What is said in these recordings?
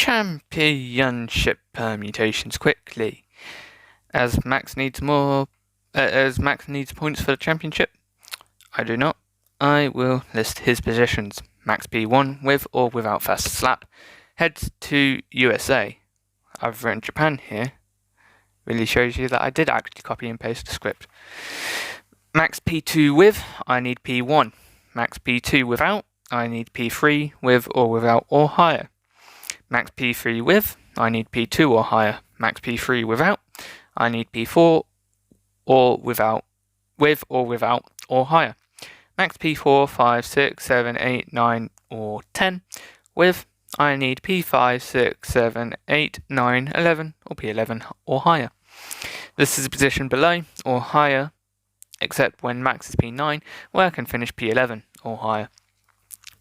championship permutations quickly. As Max needs points for the championship, I do not. I will list his positions. Max P1 with or without fast slap heads to USA. I've written Japan here. Really shows you that I did actually copy and paste the script. Max P2 with, I need P1. Max P2 without, I need P3 with or without or higher. Max P3 with, I need P2 or higher. Max P3 without, I need P4 or without, with or without or higher. Max P4, 5, 6, 7, 8, 9 or 10 with, I need P5, 6, 7, 8, 9, 11 or P11 or higher. This is a position below or higher, except when max is P9, where I can finish P11 or higher.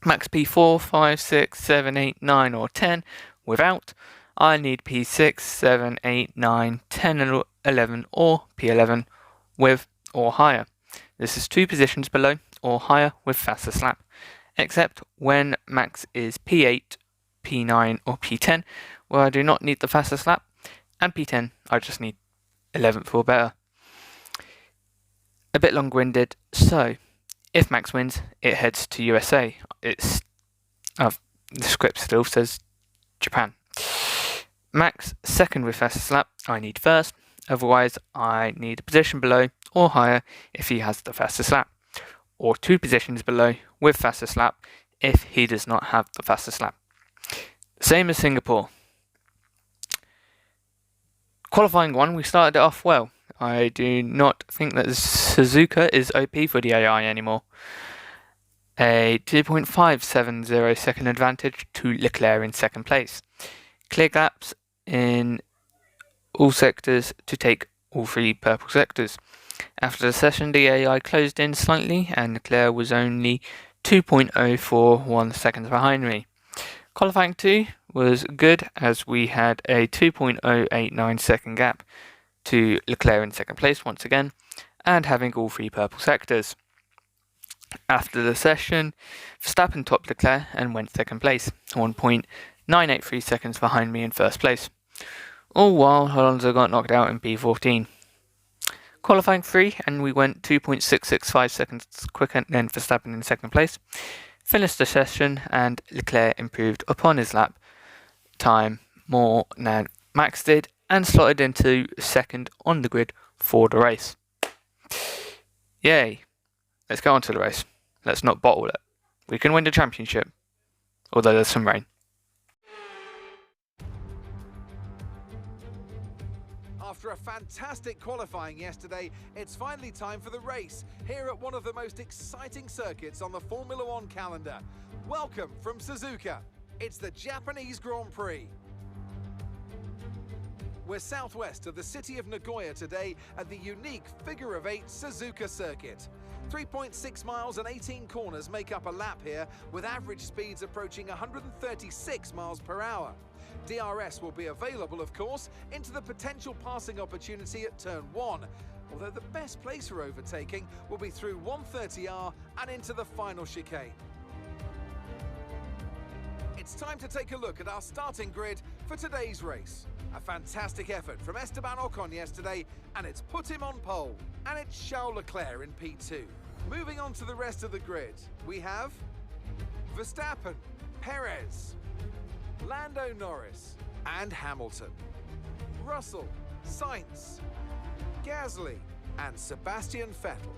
Max P4, 5, 6, 7, 8, 9 or 10 without, I need P6, 7, 8, 9, 10, 11 or P11 with or higher. This is two positions below or higher with faster slap, except when max is P8, P9 or P10, where I do not need the faster slap, and P10 I just need 11th or better. A bit long-winded, so if Max wins, it heads to USA. The script still says Japan. Max second with faster slap, I need first, otherwise I need a position below or higher if he has the faster slap, or two positions below with faster slap if he does not have the faster slap. Same as Singapore. Qualifying 1, we started it off well. I do not think that Suzuka is OP for the AI anymore. A 2.570 second advantage to Leclerc in second place. Clear gaps in all sectors to take all three purple sectors. After the session, the AI closed in slightly and Leclerc was only 2.041 seconds behind me. Qualifying 2 was good as we had a 2.089 second gap to Leclerc in second place once again, and having all three purple sectors. After the session, Verstappen topped Leclerc and went second place, 1.983 seconds behind me in first place. All while Alonso got knocked out in P14. Qualifying 3, and we went 2.665 seconds quicker than Verstappen in second place. Finished the session and Leclerc improved upon his lap time more than Max did and slotted into second on the grid for the race. Yay! Let's go on to the race. Let's not bottle it. We can win the championship, although there's some rain. After a fantastic qualifying yesterday, it's finally time for the race, here at one of the most exciting circuits on the Formula One calendar. Welcome from Suzuka. It's the Japanese Grand Prix. We're southwest of the city of Nagoya today at the unique figure-of-8 Suzuka circuit. 3.6 miles and 18 corners make up a lap here, with average speeds approaching 136 miles per hour. DRS will be available, of course, into the potential passing opportunity at turn 1, although the best place for overtaking will be through 130R and into the final chicane. It's time to take a look at our starting grid for today's race. A fantastic effort from Esteban Ocon yesterday, and it's put him on pole. And it's Charles Leclerc in P2. Moving on to the rest of the grid, we have Verstappen, Perez, Lando Norris and Hamilton, Russell, Sainz, Gasly and Sebastian Vettel,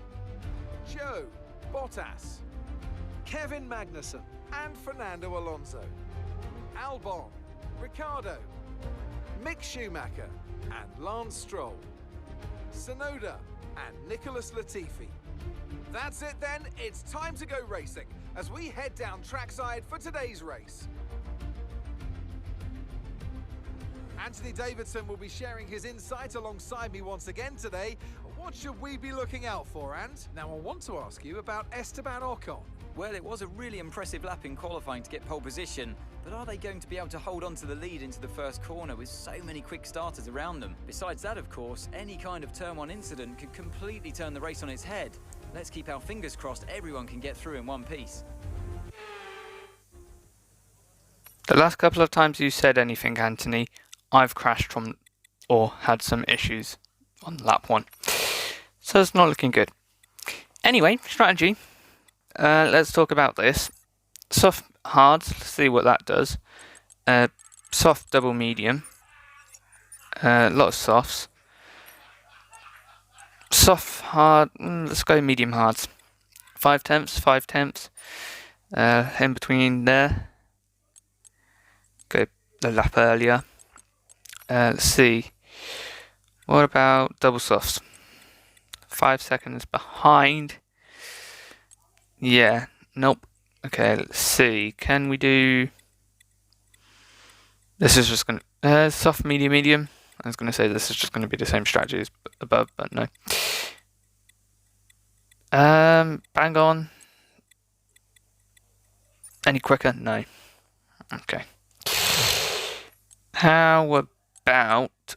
Joe, Bottas, Kevin Magnussen and Fernando Alonso, Albon, Ricciardo, Mick Schumacher and Lance Stroll, Tsunoda and Nicholas Latifi. That's it then, it's time to go racing as we head down trackside for today's race. Anthony Davidson will be sharing his insight alongside me once again today. What should we be looking out for, Ant? Now I want to ask you about Esteban Ocon. Well, it was a really impressive lap in qualifying to get pole position, but are they going to be able to hold on to the lead into the first corner with so many quick starters around them? Besides that, of course, any kind of turn 1 incident could completely turn the race on its head. Let's keep our fingers crossed everyone can get through in one piece. The last couple of times you said anything, Anthony, I've crashed from or had some issues on lap 1. So it's not looking good. Anyway, strategy. Let's talk about this. Soft hards, let's see what that does. Soft double medium. A lot of softs. Soft hard, let's go medium hards. 5 tenths, 5 tenths. In between there. Go the lap earlier. Let's see. What about double softs? 5 seconds behind. Yeah, nope. Okay, let's see. Can we do... This is just going to... soft, medium, medium. I was going to say this is just going to be the same strategy as above, but no. Bang on. Any quicker? No. Okay. How about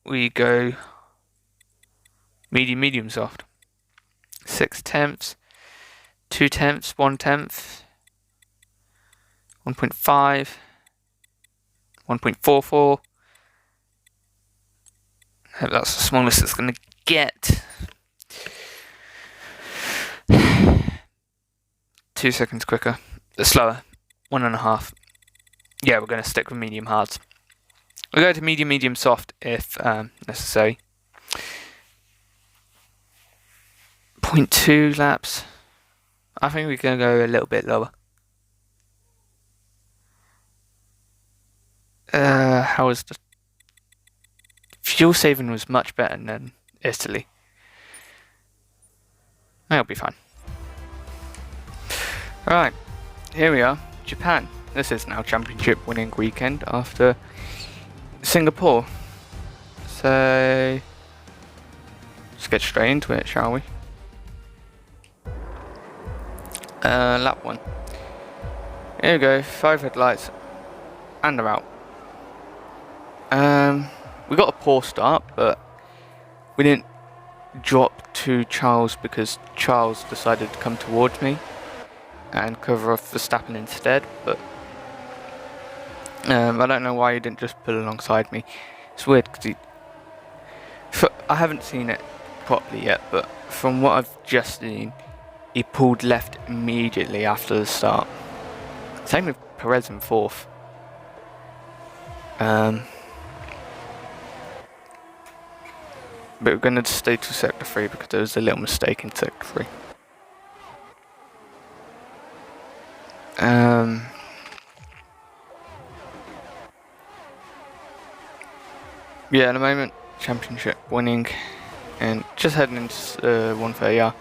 we go medium, medium soft? 6 tenths, 2 tenths, 1 tenth, 1.5, 1.44. That's the smallest it's going to get. 2 seconds quicker. Slower. 1.5. Yeah, we're going to stick with medium hards. We'll go to medium, medium soft if necessary. 0.2 laps. I think we're going to go a little bit lower. How was the fuel saving? Was much better than Italy. That'll be fine. Right, here we are, Japan. This is now championship winning weekend after Singapore. So let's get straight into it, shall we? Lap 1. Here we go, 5 headlights, and they're out. We got a poor start, but we didn't drop to Charles because Charles decided to come towards me and cover off Verstappen instead, but I don't know why he didn't just pull alongside me. It's weird because I haven't seen it properly yet, but from what I've just seen, he pulled left immediately after the start. Same with Perez in 4th. But we're going to stay to sector 3 because there was a little mistake in sector 3. Yeah, at the moment, championship winning, and just heading into 130R.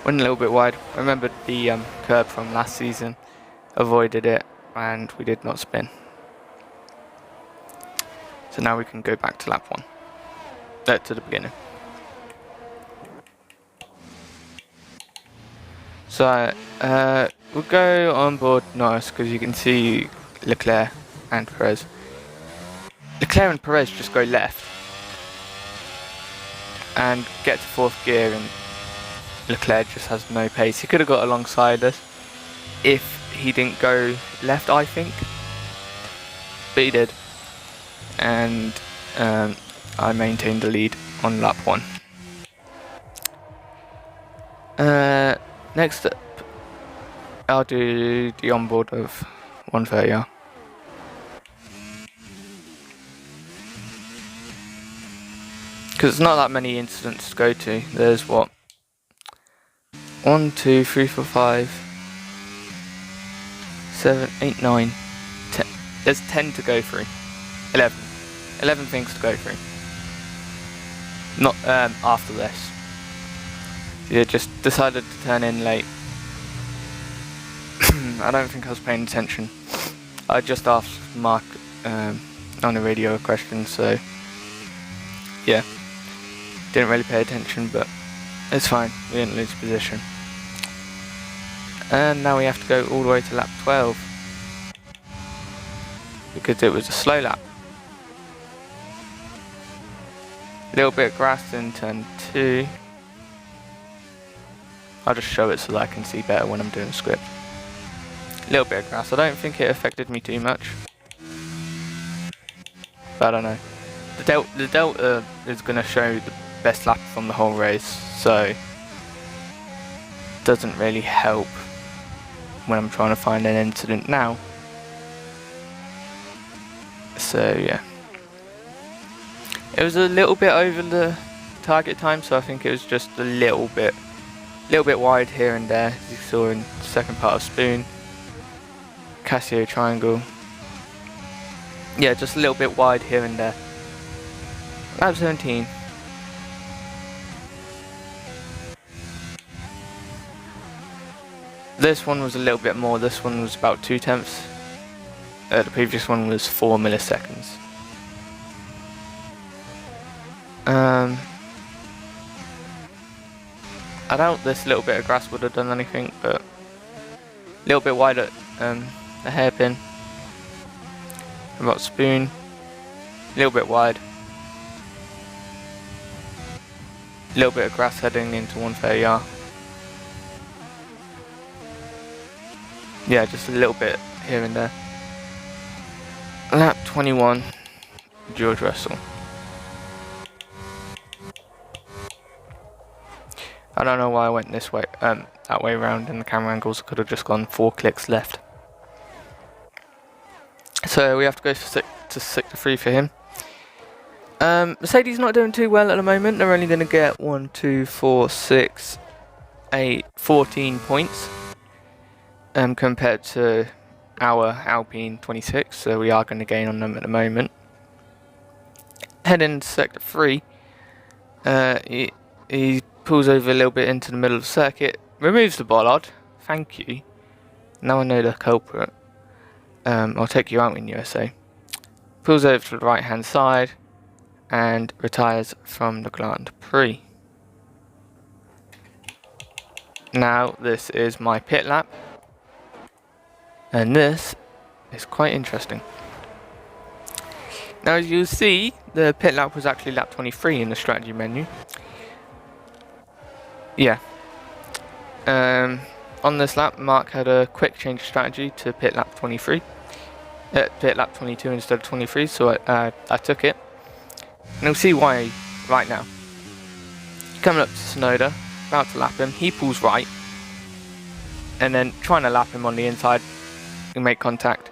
Went a little bit wide. Remembered the curb from last season, avoided it, and we did not spin. So now we can go back to lap 1. To the beginning. So we'll go on board Norris because you can see Leclerc and Perez. Leclerc and Perez just go left and get to 4th gear, and Leclerc just has no pace. He could have got alongside us if he didn't go left, I think, but he did, and I maintained the lead on lap 1. Next up, I'll do the onboard of 130R. Because it's not that many incidents to go to. There's what? 1, 2, 3, 4, 5, 7, 8, 9, 10. There's 10 to go through. 11. 11 things to go through. Not after this. Yeah, just decided to turn in late. I don't think I was paying attention. I just asked Mark on the radio a question, so yeah, didn't really pay attention, but it's fine. We didn't lose position. And now we have to go all the way to lap 12 because it was a slow lap. Little bit of grass in turn 2. I'll just show it so that I can see better when I'm doing the script. Little bit of grass. I don't think it affected me too much. But I don't know. The Delta is going to show the best lap from the whole race, so doesn't really help when I'm trying to find an incident now. So yeah, it was a little bit over the target time, so I think it was just a little bit wide here and there, as you saw in the second part of Spoon. Casio triangle. Yeah, just a little bit wide here and there. Lap 17. This one was a little bit more. This one was about 2/10. The previous one was 4 milliseconds. I doubt this little bit of grass would have done anything, but a little bit wide at the hairpin. About Spoon, a little bit wide. A little bit of grass heading into 130R. Yeah, just a little bit here and there. Lap 21, George Russell. I don't know why I went this way, that way around in the camera angles. I could have just gone 4 clicks left. So we have to go for sector 3 for him. Mercedes not doing too well at the moment. They're only going to get 1, 2, 4, 6, 8, 14 points compared to our Alpine 26. So we are going to gain on them at the moment. Heading into sector 3, he pulls over a little bit into the middle of the circuit, removes the bollard. Thank you. Now I know the culprit. I'll take you out in USA. Pulls over to the right hand side and retires from the Grand Prix. Now this is my pit lap, and this is quite interesting. Now as you'll see, the pit lap was actually lap 23 in the strategy menu. Yeah. On this lap, Mark had a quick change of strategy to pit lap 23. Pit lap 22 instead of 23, so I took it. And you'll see why right now. Coming up to Tsunoda, about to lap him, he pulls right. And then trying to lap him on the inside, we make contact.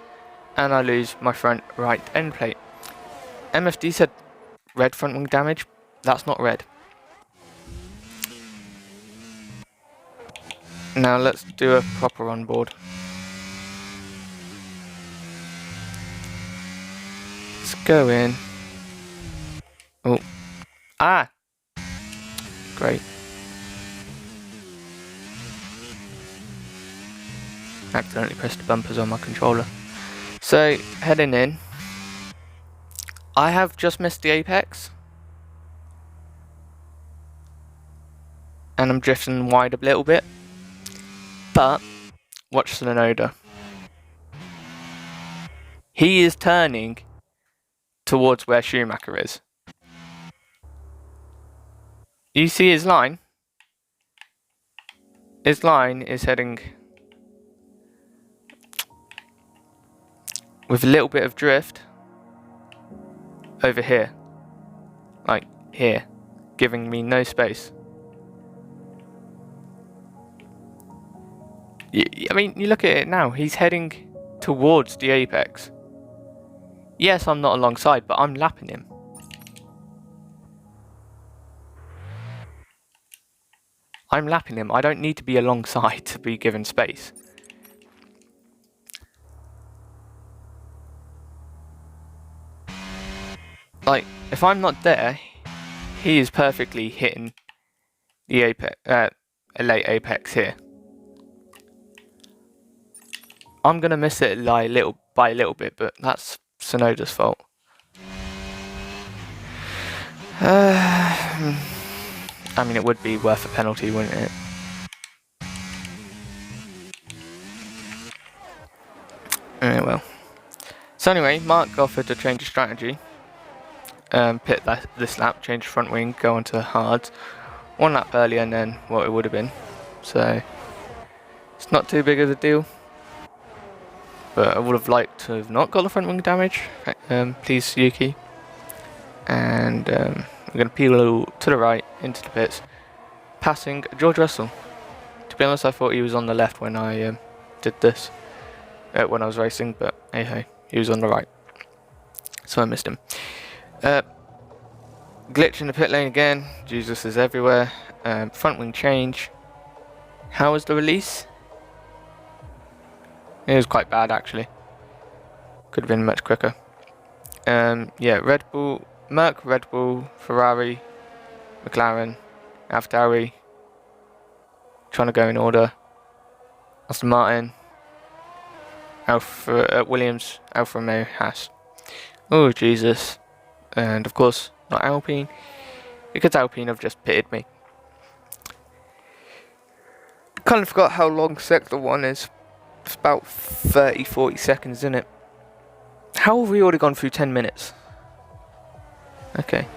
And I lose my front right end plate. MFD said red front wing damage. That's not red. Now let's do a proper onboard. Let's go in. Oh. Ah! Great. Accidentally pressed the bumpers on my controller. So, heading in. I have just missed the apex. And I'm drifting wide a little bit. But, watch Tsunoda. He is turning towards where Schumacher is. You see his line? His line is heading with a little bit of drift over here. Like here. Giving me no space. I mean, you look at it now, he's heading towards the apex. Yes, I'm not alongside, but I'm lapping him. I'm lapping him. I don't need to be alongside to be given space. Like, if I'm not there, he is perfectly hitting the apex, a late apex here. I'm gonna miss it by a little bit, but that's Tsunoda's fault. I mean, it would be worth a penalty, wouldn't it? Well. So anyway, Mark offered to change of strategy. Pit this lap, change front wing, go onto hards. 1 lap earlier than what it would have been. So, it's not too big of a deal. But I would have liked to have not got the front wing damage. Please, Yuki, And we're going to peel to the right into the pits, passing George Russell. To be honest, I thought he was on the left when I did this, when I was racing, but hey, he was on the right, so I missed him. Glitch in the pit lane again. Jesus is everywhere. Front wing change. How was the release? It was quite bad actually. Could have been much quicker. Yeah, Red Bull, Merc, Red Bull, Ferrari, McLaren, AlphaTauri. Trying to go in order. Aston Martin, Williams, Alfa Romeo, Haas. Oh Jesus! And of course not Alpine, because Alpine have just pitted me. Kind of forgot how long Sector 1 is. It's about 30-40 seconds, isn't it? How have we already gone through 10 minutes? Okay.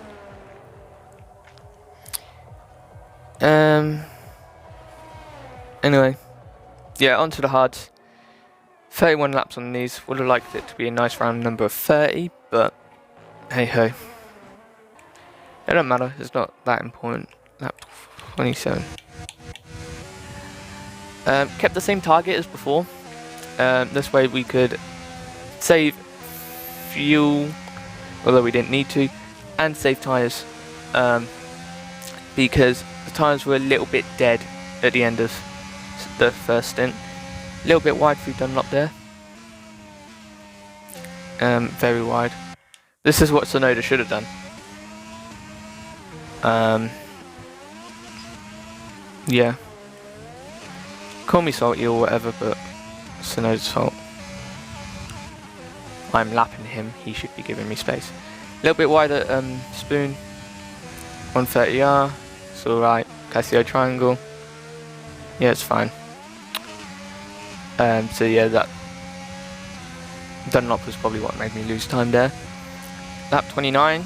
Anyway. Yeah, onto the hards. 31 laps on these. Would have liked it to be a nice round number of 30, but hey ho. It don't matter, it's not that important. Lap 27. Kept the same target as before. This way we could save fuel, although we didn't need to, and save tyres, because the tyres were a little bit dead at the end of the first stint. A little bit wide through Dunlop there. Very wide. This is what Tsunoda should have done. Yeah. Call me salty or whatever, but Tsunoda's fault. I'm lapping him, he should be giving me space. A little bit wider spoon. 130R, it's alright. Casio triangle. Yeah, it's fine. So yeah, that Dunlop was probably what made me lose time there. Lap 29.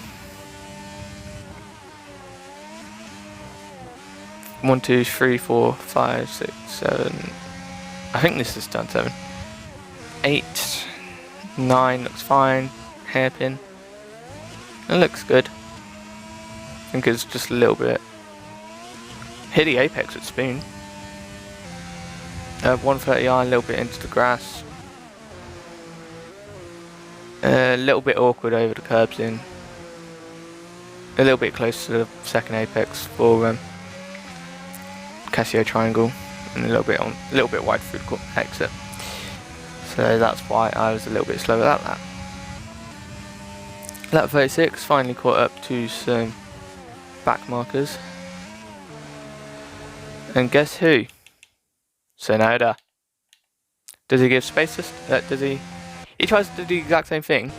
1, 2, 3, 4, 5, 6, 7. I think this is turn 7. 8, 9 looks fine. Hairpin. It looks good. I think it's just a little bit. Hit the apex with spoon. 130R, a little bit into the grass. A little bit awkward over the curbs in. A little bit close to the second apex for Casio triangle, and a little bit wide through the exit. So that's why I was a little bit slow at that lap. Lap 36, finally caught up to some back markers. And guess who? Tsunoda. Does he give space? Does he? He tries to do the exact same thing.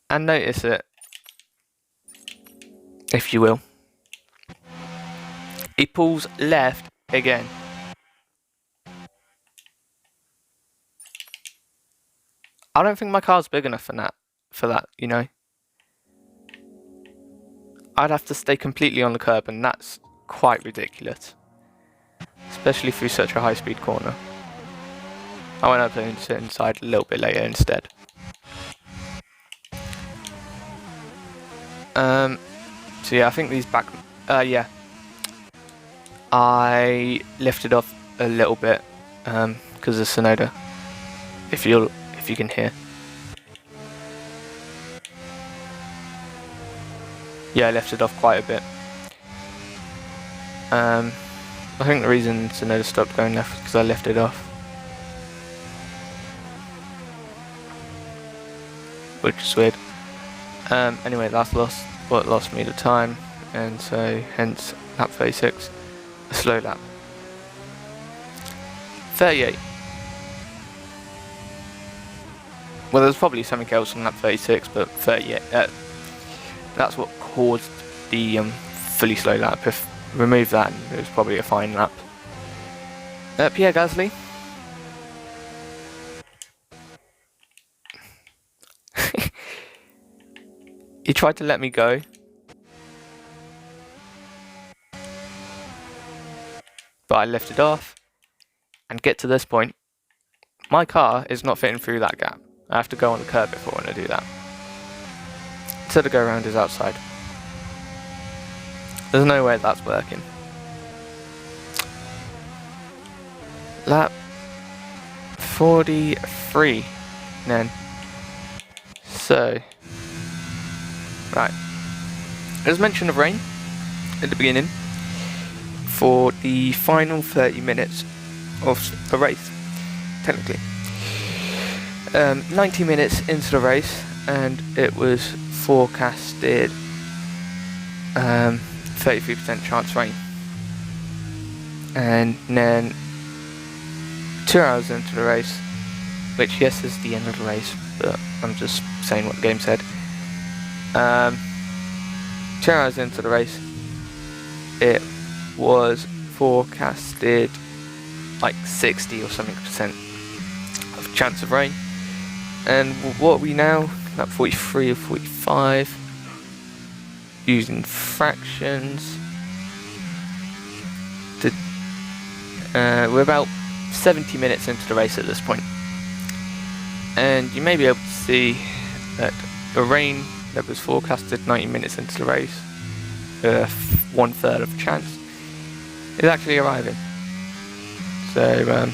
And notice it, if you will. He pulls left again. I don't think my car's big enough for that, you know. I'd have to stay completely on the curb, and that's quite ridiculous. Especially through such a high-speed corner. I went up and sit inside a little bit later instead. So yeah, I think these back... yeah. I lifted off a little bit, because of Tsunoda. If you can hear. Yeah, I lifted off quite a bit. I think the reason Tsunoda stopped going left was because I lifted off. Which is weird. Anyway, that's what lost me the time, and so hence lap 36, a slow lap. 38. Well, there's probably something else on lap 36, but 38. That's what caused the fully slow lap. If remove that, it was probably a fine lap. Pierre Gasly. He tried to let me go. But I lifted off. And get to this point. My car is not fitting through that gap. I have to go on the curb if I want to do that. So the go around is outside. There's no way that's working. Lap 43 then. So, right. There's mention of rain at the beginning for the final 30 minutes of the race, technically. 90 minutes into the race, and it was forecasted 33% chance rain. And then 2 hours into the race, which yes is the end of the race, but I'm just saying what the game said. 2 hours into the race, it was forecasted like 60 or something percent of chance of rain. And what are we now? At 43 or 45, using fractions. We're about 70 minutes into the race at this point. And you may be able to see that the rain that was forecasted 90 minutes into the race, 1/3 of chance, is actually arriving. So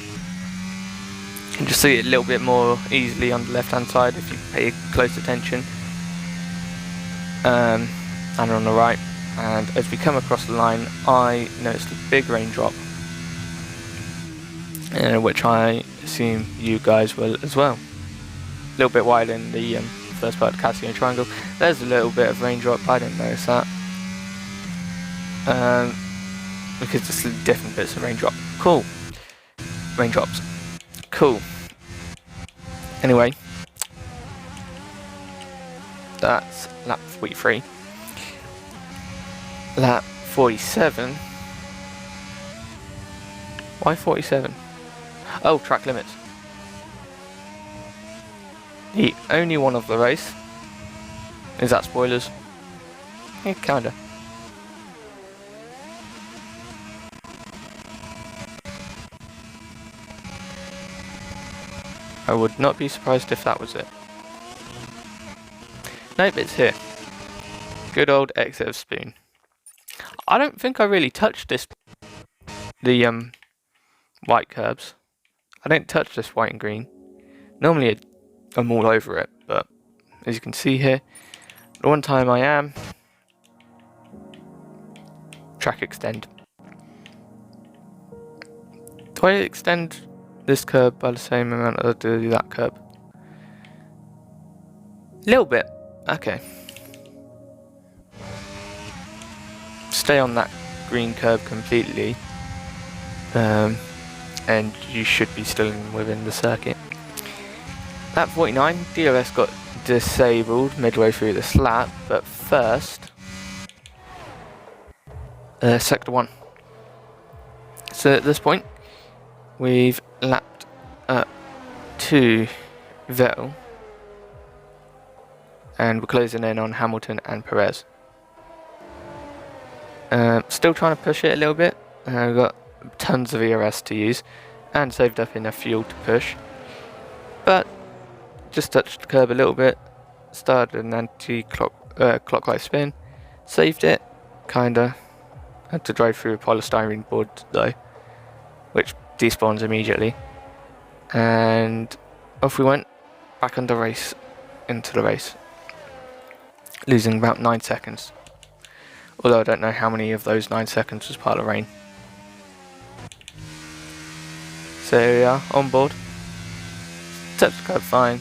you can just see it a little bit more easily on the left hand side if you pay close attention, and on the right. And as we come across the line, I noticed a big raindrop, which I assume you guys will as well. A little bit wider in the first part of the Casino Triangle. There's a little bit of raindrop. I didn't notice that, because there's different bits of raindrop. Cool. Raindrops. Cool. Anyway, that's lap 43. Lap 47. Why 47? Oh, track limits. The only one of the race. Is that spoilers? Yeah, kinda. I would not be surprised if that was it. Nope, it's here. Good old exit of spoon. I don't think I really touched the white curbs. I don't touch this white and green. Normally I'm all over it, but as you can see here, the one time I am, track extend. Do I extend this curb by the same amount as I do that curb? Little bit. Okay. Stay on that green curb completely, and you should be still within the circuit. Lap 49, DRS got disabled midway through this lap, but first, sector 1. So at this point, we've lapped up to Vettel, and we're closing in on Hamilton and Perez. Still trying to push it a little bit. We've got tons of ERS to use and saved up enough fuel to push, but just touched the curb a little bit, started an anti-clockwise spin, saved it, kinda. Had to drive through a polystyrene board though, which despawns immediately, and off we went, back into the race, losing about 9 seconds. Although I don't know how many of those 9 seconds was part of rain. So here we are, on board. Touched the curb fine.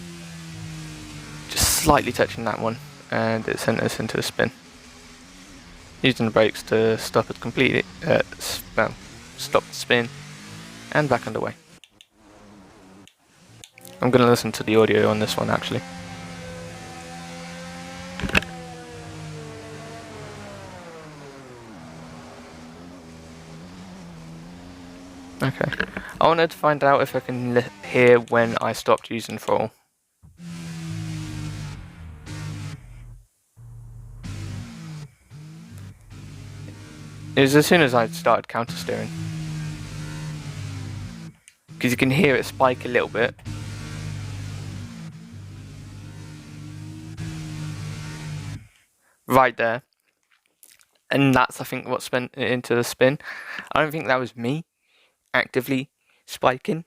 Just slightly touching that one, and it sent us into a spin. Using the brakes to stop it completely, stop the spin, and back underway. I'm going to listen to the audio on this one actually. Okay, I wanted to find out if I can hear when I stopped using throttle. It was as soon as I started counter steering, because you can hear it spike a little bit, right there. And that's, I think, what spent it into the spin. I don't think that was me actively spiking.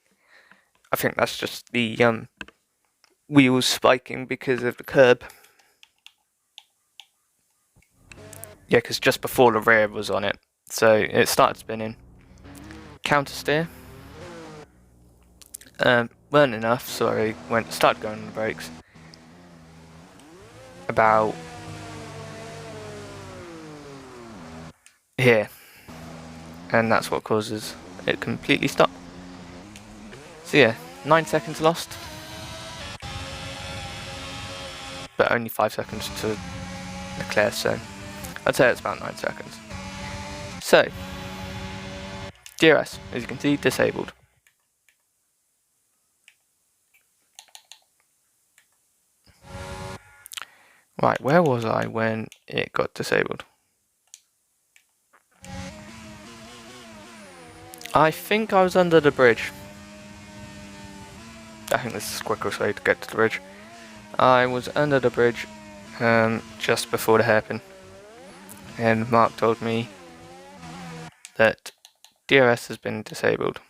I think that's just the wheels spiking because of the curb. Yeah, because just before the rear was on it, so it started spinning. Counter steer. Weren't enough, so I started going on the brakes. About here, and that's what causes it completely stop. So yeah, 9 seconds lost, but only 5 seconds to Leclerc, so I'd say it's about 9 seconds. So, DRS, as you can see, disabled. Right, where was I when it got disabled? I think I was under the bridge. I think this is the quickest way to get to the bridge. I was under the bridge just before the hairpin. And Mark told me that DRS has been disabled.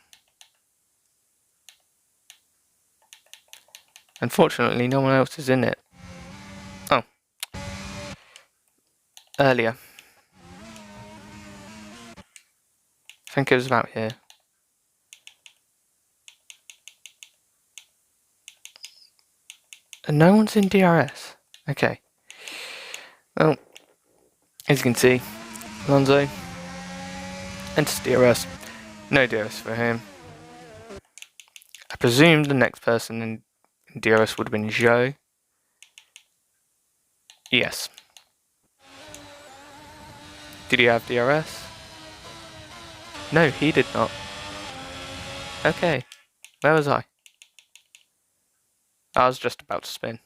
Unfortunately, no one else is in it. Oh. Earlier. I think it was about here. And no one's in DRS. Okay. Well, as you can see, Alonso enters DRS. No DRS for him. I presume the next person in DRS would have been Zhou. Yes. Did he have DRS? No, he did not. Okay. Where was I? I was just about to spin.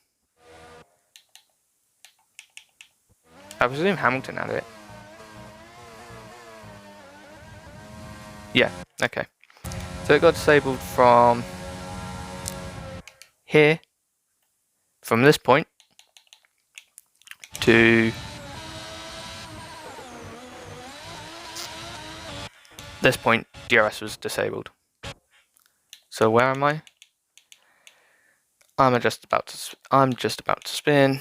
I presume Hamilton had it. Yeah, okay. So it got disabled from here, from this point, to this point. DRS was disabled. So where am I? I'm just about to spin,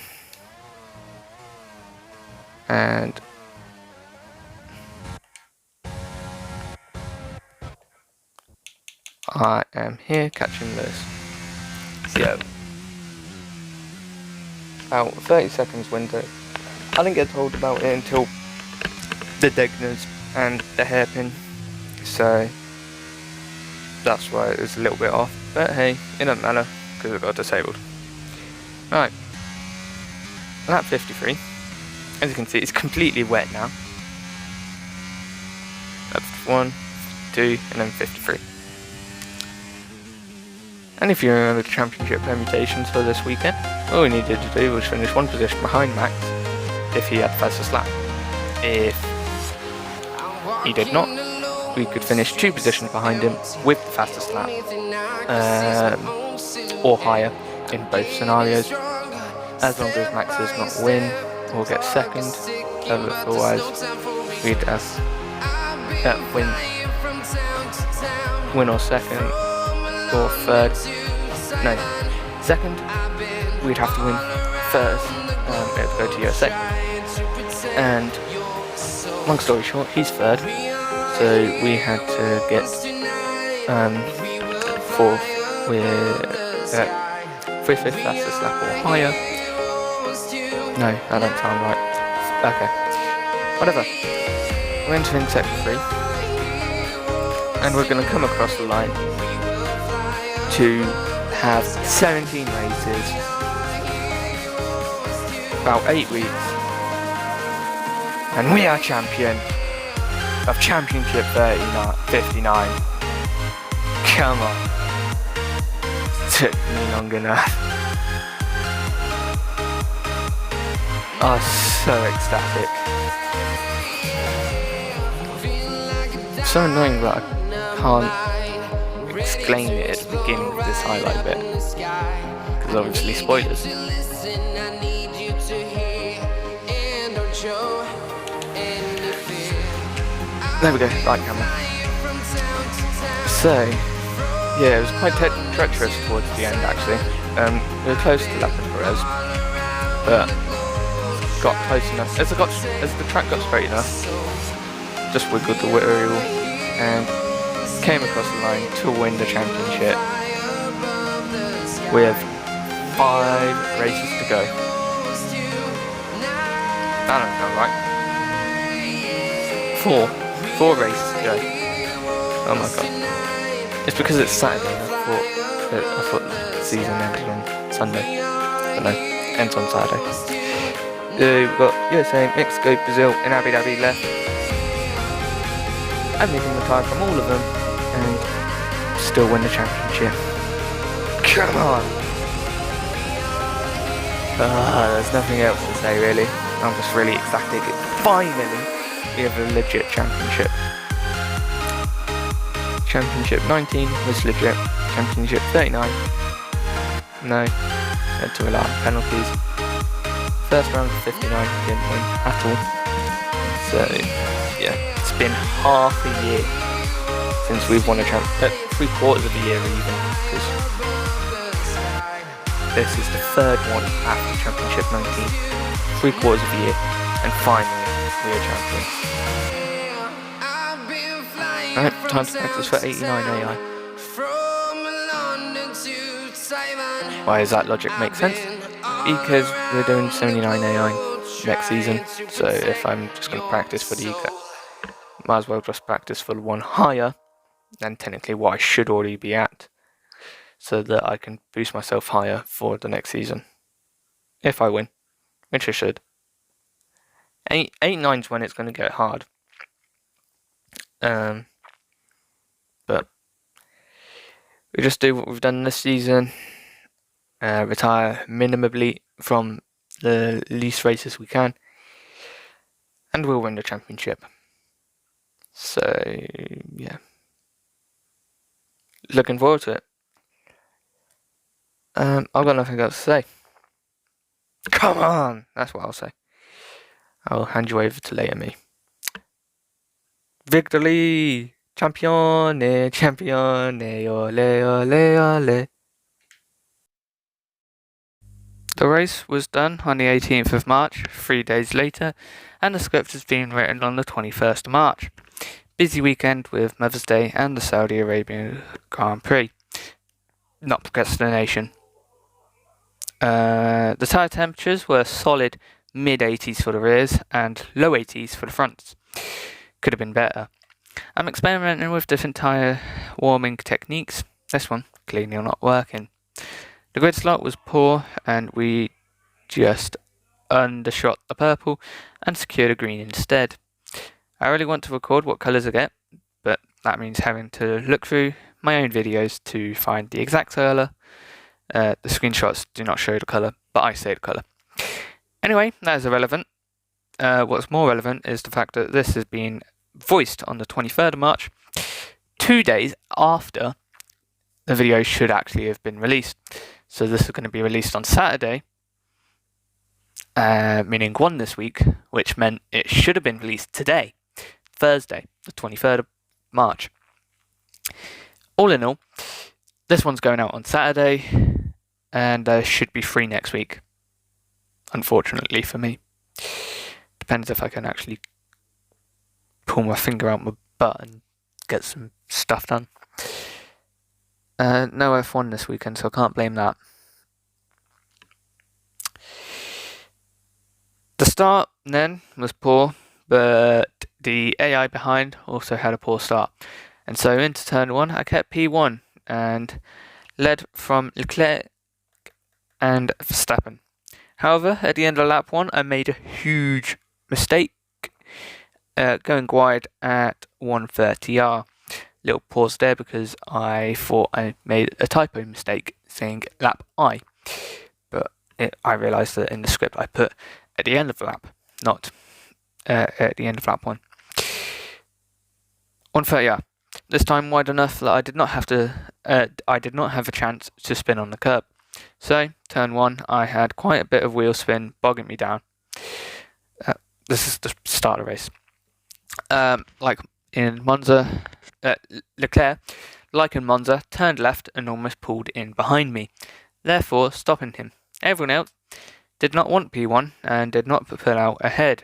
and I am here catching this. So about 30 seconds window. I didn't get told about it until the digners and the hairpin, so that's why it was a little bit off. But hey, it doesn't matter because it got disabled. Right, lap 53. As you can see, it's completely wet now. That's 1, 2, and then 53. And if you remember the championship permutations for this weekend, all we needed to do was finish 1 position behind Max if he had the fastest lap. If he did not, we could finish 2 positions behind him with the fastest lap, or higher in both scenarios, as long as Max does not win or get second. Otherwise, we'd have win or second or third. No, second. We'd have to win first. It would go to USA. And long story short, he's third, so we had to get fourth with 5th fastest lap or higher. No, that don't sound right. Okay, whatever. We're entering sector 3, and we're going to come across the line to have 17 races, about 8 weeks, and we are champion of Championship 59. Come on. Took me long enough. Oh, so ecstatic. So annoying that I can't explain it at the beginning of this highlight bit, because obviously spoilers. There we go, right camera. So, yeah, it was quite treacherous towards the end actually. We were close to lapping Perez, but got close enough. As the track got straight enough, just wiggled the wheel and came across the line to win the championship with 5 races to go. I don't know, right? 4 races to go. Oh my god! It's because it's Saturday. I thought the season ended on Sunday, but no, ends on Saturday. We've got USA, Mexico, Brazil, and Abu Dhabi left. I'm leaving the tire from all of them, and still win the championship. Come on! There's nothing else to say really. I'm just really ecstatic. Finally, we have a legit championship. Championship 19 was legit. Championship 39, no, led to a lot of penalties. First round of 59, didn't win at all. So, yeah, it's been half a year since we've won a championship. 3/4 of a year even, because this is the 3rd one after Championship 19. 3/4 of a year, and finally we are champions. Alright, time to practice for 89 AI. Why does that logic make sense? Because we're doing 79 AI next season, so if I'm just going to practice for the exact, might as well just practice for the one higher than technically what I should already be at, so that I can boost myself higher for the next season. If I win, which I should. 89's when it's going to get hard. But we just do what we've done this season. Retire minimally from the least races we can, and we'll win the championship. So yeah, looking forward to it. I've got nothing else to say. Come on, that's what I'll say. I'll hand you over to later me. Victory! Champione, champione, ole, ole, ole. The race was done on the 18th of March, 3 days later, and the script has been written on the 21st of March. Busy weekend with Mother's Day and the Saudi Arabian Grand Prix. Not procrastination. The tyre temperatures were solid mid-80s for the rears and low 80s for the fronts. Could have been better. I'm experimenting with different tyre warming techniques. This one clearly not working. The grid slot was poor and we just undershot the purple and secured a green instead. I really want to record what colours I get, but that means having to look through my own videos to find the exact colour. The screenshots do not show the colour, but I say the colour. Anyway, that is irrelevant. What's more relevant is the fact that this has been voiced on the 23rd of March, 2 days after the video should actually have been released. So this is going to be released on Saturday, meaning 1 this week, which meant it should have been released today, Thursday, the 23rd of March. All in all, this one's going out on Saturday, and should be free next week, unfortunately for me. Depends if I can actually pull my finger out my butt and get some stuff done. No F1 this weekend, so I can't blame that. The start then was poor, but the AI behind also had a poor start. And so into turn 1, I kept P1 and led from Leclerc and Verstappen. However, at the end of lap 1, I made a huge mistake, going wide at 130R. Little pause there because I thought I made a typo mistake saying lap I, but I realised that in the script I put at the end of the lap, not at the end of lap 1. 130R. This time wide enough that I did not have a chance to spin on the curb. So turn 1, I had quite a bit of wheel spin bogging me down. This is the start of the race. Like in Monza, Leclerc, like in Monza, turned left and almost pulled in behind me, therefore stopping him. Everyone else did not want P1 and did not pull out ahead.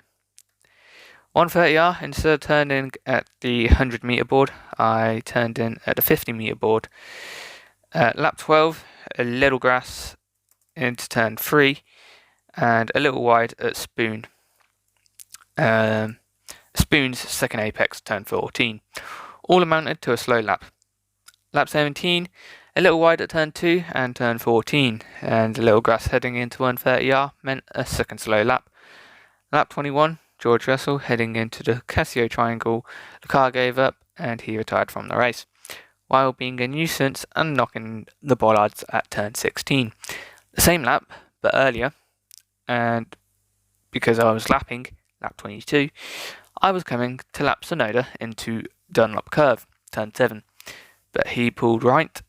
130R, instead of turning at the 100 metre board, I turned in at the 50 metre board. Lap 12, a little grass into turn 3 and a little wide at Spoon. Spoon's second apex, turn 14. All amounted to a slow lap. Lap 17, a little wide at turn 2 and turn 14, and a little grass heading into 130R meant a second slow lap. Lap 21, George Russell heading into the Casio triangle, the car gave up and he retired from the race, while being a nuisance and knocking the bollards at turn 16. The same lap, but earlier, and because I was lapping, lap 22, I was coming to lap Tsunoda into Dunlop Curve, turn 7, but he pulled right.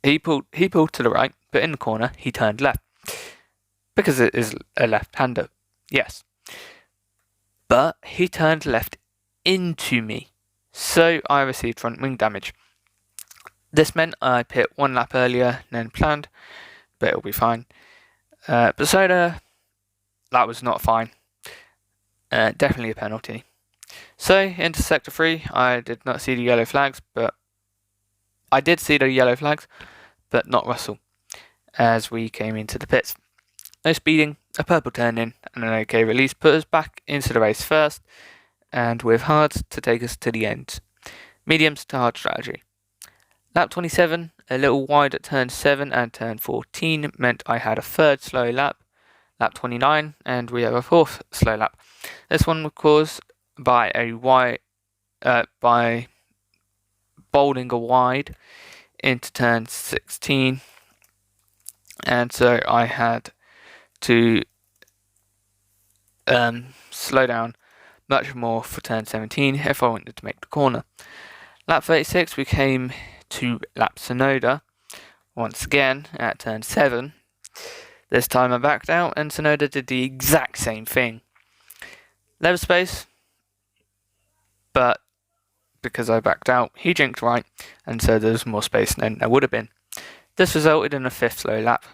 He pulled to the right, but in the corner he turned left, because it is a left-hander, yes. But he turned left into me, so I received front wing damage. This meant I pit one lap earlier than planned, but it'll be fine. But Soda, that was not fine. Definitely a penalty. So, into sector 3, I did not see the yellow flags, but I did see the yellow flags, but not Russell, as we came into the pits. No speeding, a purple turn in, and an OK release put us back into the race first, and with hards to take us to the end. Mediums to hard strategy. Lap 27, a little wide at turn 7 and turn 14 meant I had a third slow lap. Lap 29, and we have a fourth slow lap. This one was caused by by bowling a wide into turn 16, and so I had to slow down much more for turn 17 if I wanted to make the corner. Lap 36, we came to lap Tsunoda once again at turn 7. This time I backed out and Tsunoda did the exact same thing. There was space, but because I backed out, he jinked right, and so there was more space than there would have been. This resulted in a fifth slow lap.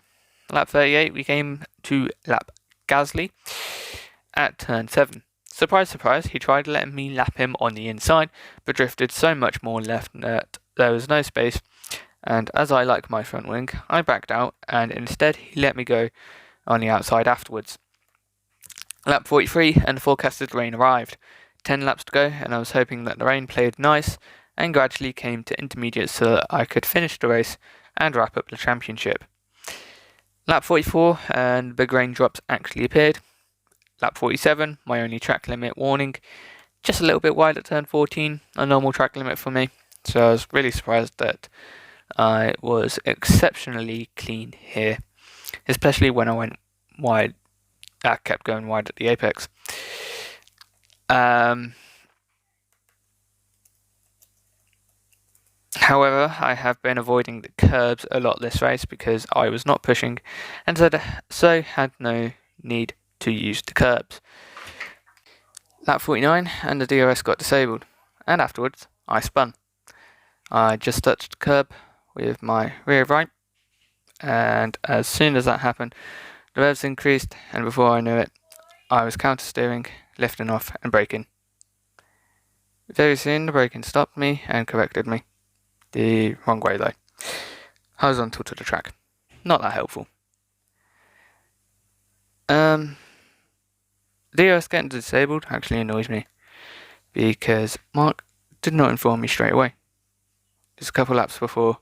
Lap 38, we came to lap Gasly at turn 7. Surprise, surprise, he tried letting me lap him on the inside, but drifted so much more left that there was no space, and as I like my front wing, I backed out, and instead he let me go on the outside afterwards. Lap 43, and the forecasted rain arrived. 10 laps to go, and I was hoping that the rain played nice, and gradually came to intermediate so that I could finish the race and wrap up the championship. Lap 44, and big raindrops actually appeared. Lap 47, my only track limit warning, just a little bit wide at turn 14, a normal track limit for me, so I was really surprised that I was exceptionally clean here, especially when I went wide. I kept going wide at the apex. However, I have been avoiding the curbs a lot this race because I was not pushing, and so had no need to use the curbs. Lap 49, and the DRS got disabled, and afterwards I spun. I just touched the curb with my rear right, and as soon as that happened, the revs increased, and before I knew it, I was counter steering, lifting off and braking. Very soon the braking stopped me and corrected me. The wrong way though. Horizontal to the track. Not that helpful. DRS getting disabled actually annoys me, because Mark did not inform me straight away. Just a couple laps before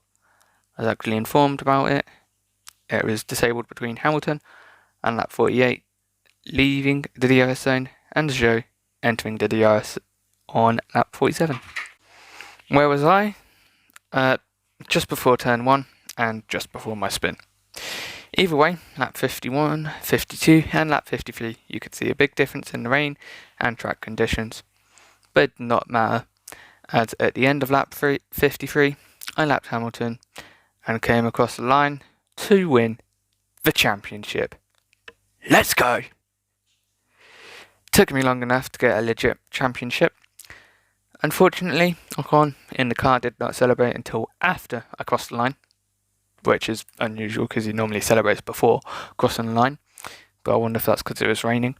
I was actually informed about it. It was disabled between Hamilton and lap 48, leaving the DRS zone, and Zhou entering the DRS on lap 47. Where was I? Just before turn 1 and just before my spin. Either way, lap 51, 52 and lap 53, you could see a big difference in the rain and track conditions. But it did not matter, as at the end of lap 53, I lapped Hamilton and came across the line to win the championship. Let's go! Took me long enough to get a legit championship. Unfortunately, Ocon in the car did not celebrate until after I crossed the line, which is unusual because he normally celebrates before crossing the line, but I wonder if that's because it was raining.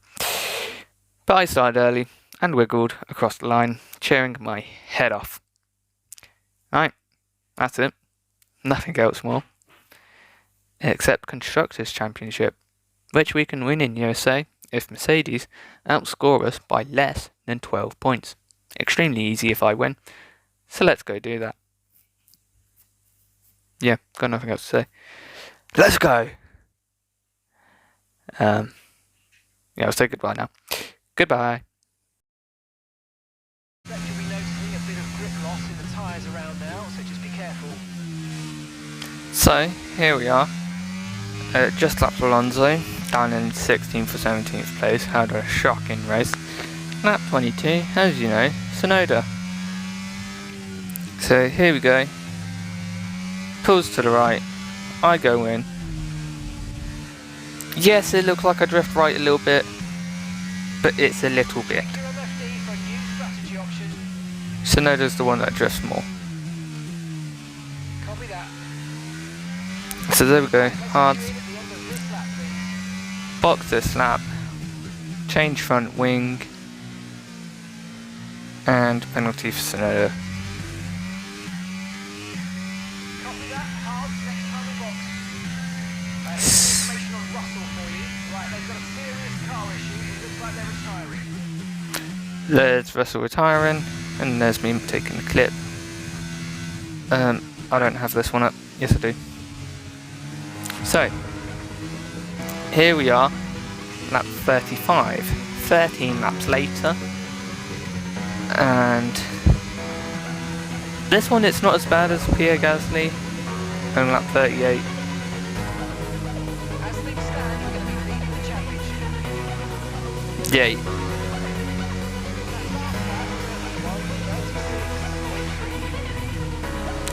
But I started early and wiggled across the line, cheering my head off. Right, that's it. Nothing else more. Except Constructors Championship, which we can win in USA if Mercedes outscore us by less than 12 points. Extremely easy if I win, so let's go do that. Yeah, got nothing else to say. Let's go! Yeah, I'll say goodbye now. Goodbye. You'll be noticing a bit of grip loss in the tyres around now, so just be careful. So, here we are. Just lapped Alonso, down in 16th or 17th place, had a shocking race. Lap 22, as you know, Tsunoda. So here we go. Pulls to the right, I go in. Yes, it looks like I drift right a little bit, but it's a little bit. Tsunoda's the one that drifts more. Copy that. So there we go, hards. Box this lap, change front wing, and penalty for Tsunoda. Copy that. Hard. Next time we box. Information on Russell for you. Right, they've got a serious car issue. It looks like they're retiring. There's Russell retiring, and there's me taking the clip. I don't have this one up. Yes, I do. So, here we are, lap 35. 13 laps later. And this one, it's not as bad as Pierre Gasly on lap 38. As things stand, you're going to be leading the championship. Yay.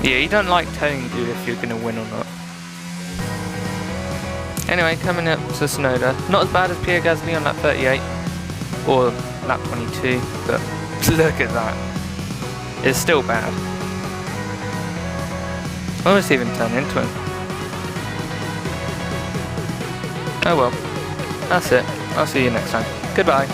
Yeah, you don't like telling you if you're going to win or not. Anyway, coming up to Tsunoda. Not as bad as Pierre Gasly on lap 38 or lap 22, but look at that. It's still bad. Almost even turned into him. Oh well. That's it. I'll see you next time. Goodbye.